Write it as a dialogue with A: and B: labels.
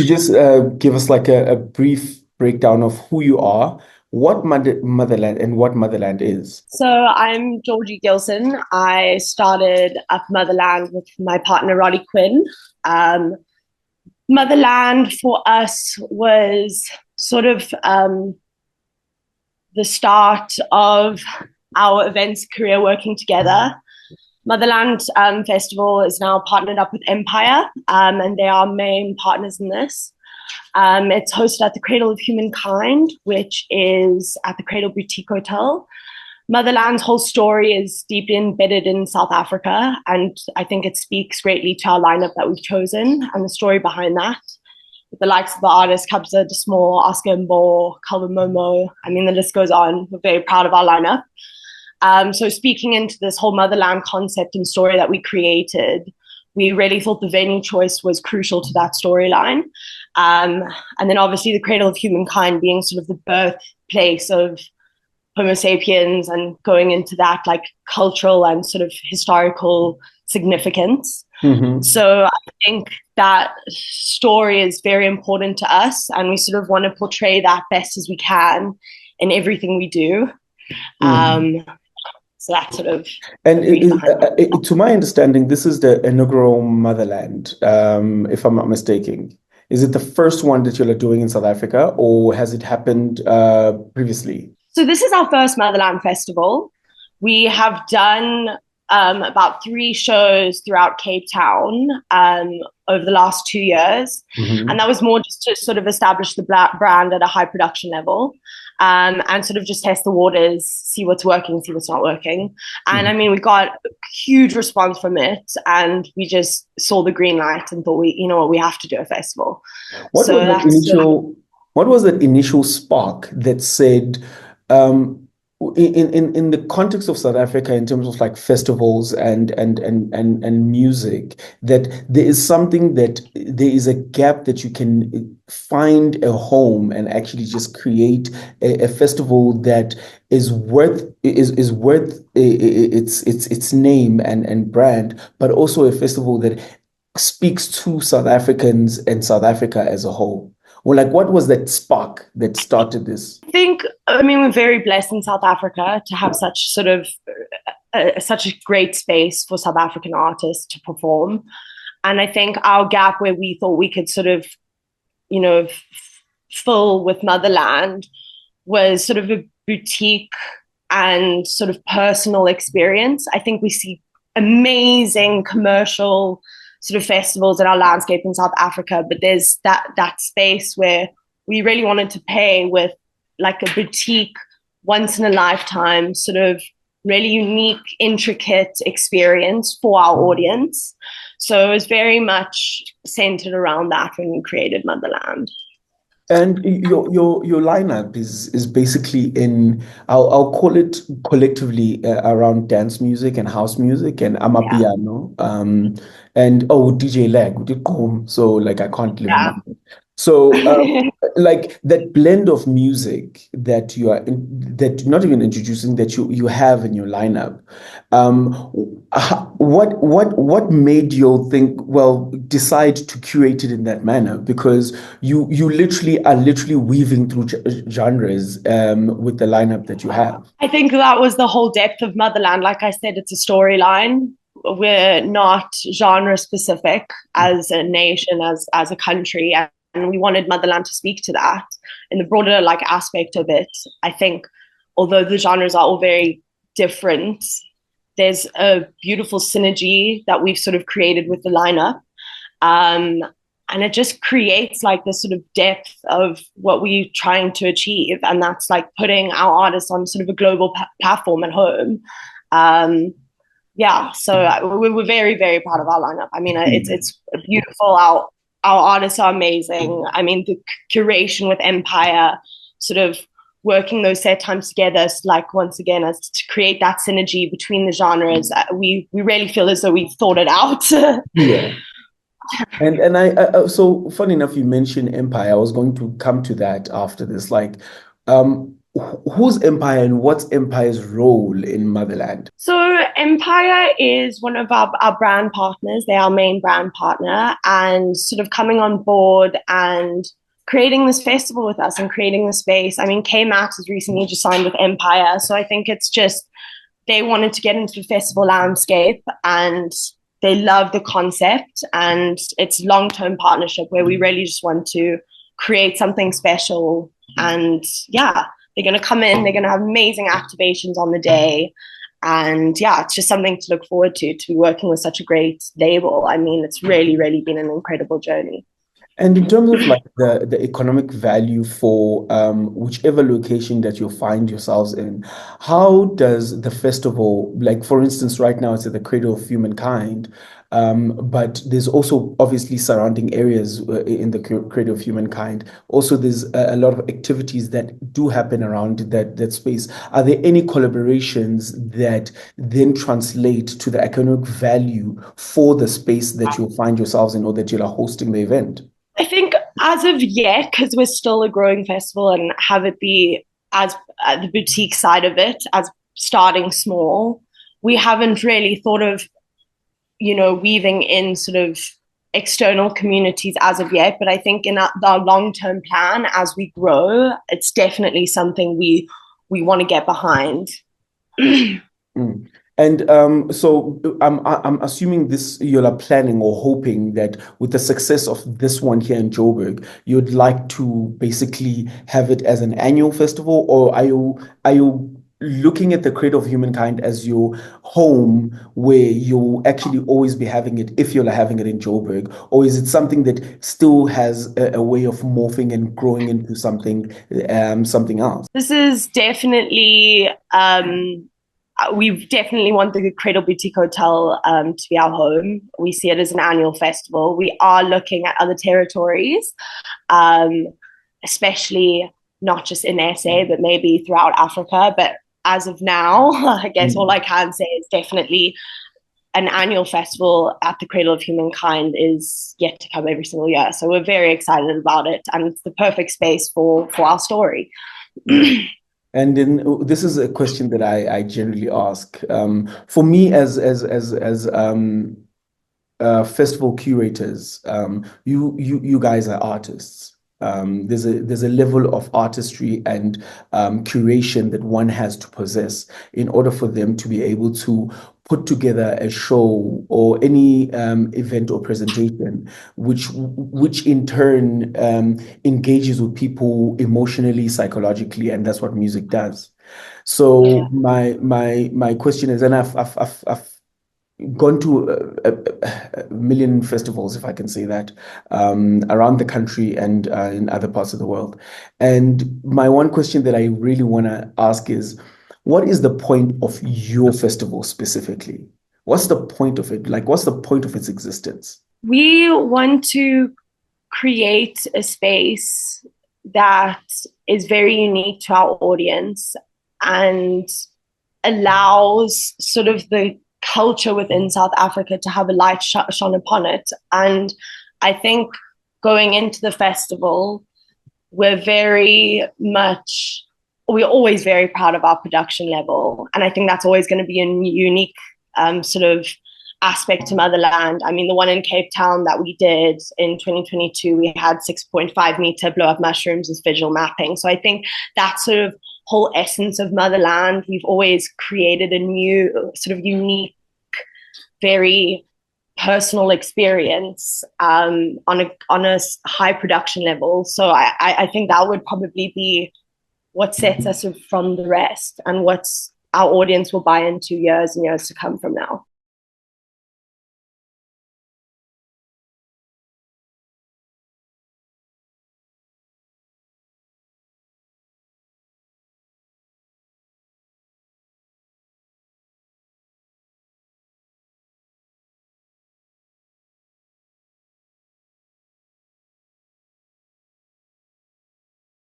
A: you just give us like a brief breakdown of who you are, what Motherland and what Motherland is?
B: So I'm Georgie Gilson. I started up Motherland with my partner Roddy Quinn. Um, Motherland for us was sort of the start of our events career working together. Motherland Festival is now partnered up with Empire, and they are main partners in this. It's hosted at the Cradle of Humankind, which is at the Cradle Boutique Hotel. Motherland's whole story is deeply embedded in South Africa, and I think it speaks greatly to our lineup that we've chosen and the story behind that. With the likes of the artists Kabza De Small, Oscar Mbo, Calvin Momo, I mean, the list goes on. We're very proud of our lineup. So speaking into this whole Motherland concept and story that we created, we really thought the venue choice was crucial to that storyline. And then obviously the Cradle of Humankind being sort of the birthplace of Homo sapiens and going into that like cultural and sort of historical significance.
A: Mm-hmm.
B: So I think that story is very important to us, and we sort of want to portray that best as we can in everything we do.
A: Mm-hmm.
B: So that's sort of
A: And to my understanding, this is the inaugural Motherland, if I'm not mistaken. Is it the first one that you're doing in South Africa, or has it happened previously?
B: So this is our first Motherland Festival. We have done about 3 shows throughout Cape Town over the last 2 years.
A: Mm-hmm.
B: And that was more just to sort of establish the brand at a high production level, and sort of just test the waters, see what's working, see what's not working. And I mean, we got a huge response from it, and we just saw the green light and thought, we have to do a festival.
A: What was that initial? What was that initial spark that said, in the context of South Africa, in terms of like festivals and music, that there is something, that there is a gap that you can find a home and actually just create a festival that is worth its name and brand, but also a festival that speaks to South Africans and South Africa as a whole? Well, like, what was that spark that started this?
B: I mean, we're very blessed in South Africa to have such sort of such a great space for South African artists to perform. And I think our gap where we thought we could sort of, fill with Motherland was sort of a boutique and sort of personal experience. I think we see amazing commercial sort of festivals in our landscape in South Africa, but there's that space where we really wanted to pay with like a boutique, once in a lifetime, sort of really unique, intricate experience for our audience. So it was very much centered around that when we created Motherland.
A: And your lineup is basically in, I'll call it collectively, around dance music and house music and amapiano, and DJ Lag, we did come, so like I can't live
B: Yeah.
A: in. So like that blend of music that you are that not even introducing, that you have in your lineup. What made you think, well, decide to curate it in that manner? Because you literally are weaving through genres with the lineup that you have.
B: I think that was the whole depth of Motherland. Like I said, it's a storyline. We're not genre specific as a nation, as a country. And we wanted Motherland to speak to that in the broader like aspect of it. I think although the genres are all very different, there's a beautiful synergy that we've sort of created with the lineup. And it just creates like this sort of depth of what we're trying to achieve. And that's like putting our artists on sort of a global platform at home. So we're very, very proud of our lineup. I mean, it's beautiful. Our artists are amazing. I mean, the curation with Empire, sort of working those set times together, like once again, as to create that synergy between the genres. We really feel as though we've thought it out.
A: Yeah. And I so funny enough, you mentioned Empire. I was going to come to that after this. Like, who's Empire and what's Empire's role in Motherland?
B: So Empire is one of our brand partners. They're our main brand partner, and sort of coming on board and creating this festival with us and creating the space. I mean, K Max has recently just signed with Empire, so I think it's just they wanted to get into the festival landscape and they love the concept, and it's long-term partnership where we really just want to create something special. And yeah, they're going to come in, they're going to have amazing activations on the day. And yeah, it's just something to look forward to be working with such a great label. I mean, it's really, really been an incredible journey.
A: And in terms of like the economic value for whichever location that you find yourselves in, how does the festival, like for instance, right now it's at the Cradle of Humankind, but there's also obviously surrounding areas in the Cradle of Humankind. Also, there's a lot of activities that do happen around that space. Are there any collaborations that then translate to the economic value for the space that you'll find yourselves in or that you're hosting the event?
B: I think as of yet, because we're still a growing festival and have it be as the boutique side of it as starting small, we haven't really thought of, weaving in sort of external communities as of yet. But I think in our long-term plan, as we grow, it's definitely something we want to get behind.
A: Mm. And so I'm assuming this you are planning or hoping that with the success of this one here in Joburg, you'd like to basically have it as an annual festival, or are you looking at the Cradle of Humankind as your home where you'll actually always be having it if you're having it in Joburg, or is it something that still has a way of morphing and growing into something else?
B: This is definitely we definitely want the Cradle Boutique Hotel to be our home. We see it as an annual festival. We are looking at other territories, especially not just in SA, but maybe throughout Africa. But as of now, I guess all I can say is definitely an annual festival at the Cradle of Humankind is yet to come every single year. So we're very excited about it, and it's the perfect space for our story.
A: And then this is a question that I generally ask. For me, as festival curators, you guys are artists. There's a level of artistry and curation that one has to possess in order for them to be able to put together a show or any event or presentation, which in turn engages with people emotionally, psychologically, and that's what music does. So my question is, and I've gone to a million festivals, if I can say that, around the country and in other parts of the world. And my one question that I really want to ask is, what is the point of your festival specifically? What's the point of it? Like, what's the point of its existence?
B: We want to create a space that is very unique to our audience and allows sort of the culture within South Africa to have a light shone upon it. And I think going into the festival, we're always very proud of our production level. And I think that's always going to be a unique sort of aspect to Motherland. I mean, the one in Cape Town that we did in 2022, we had 6.5-meter blow up mushrooms as visual mapping. So I think that sort of whole essence of Motherland, we've always created a new sort of unique, very personal experience on a high production level. So I think that would probably be what sets us from the rest and what's our audience will buy into years and years to come from now.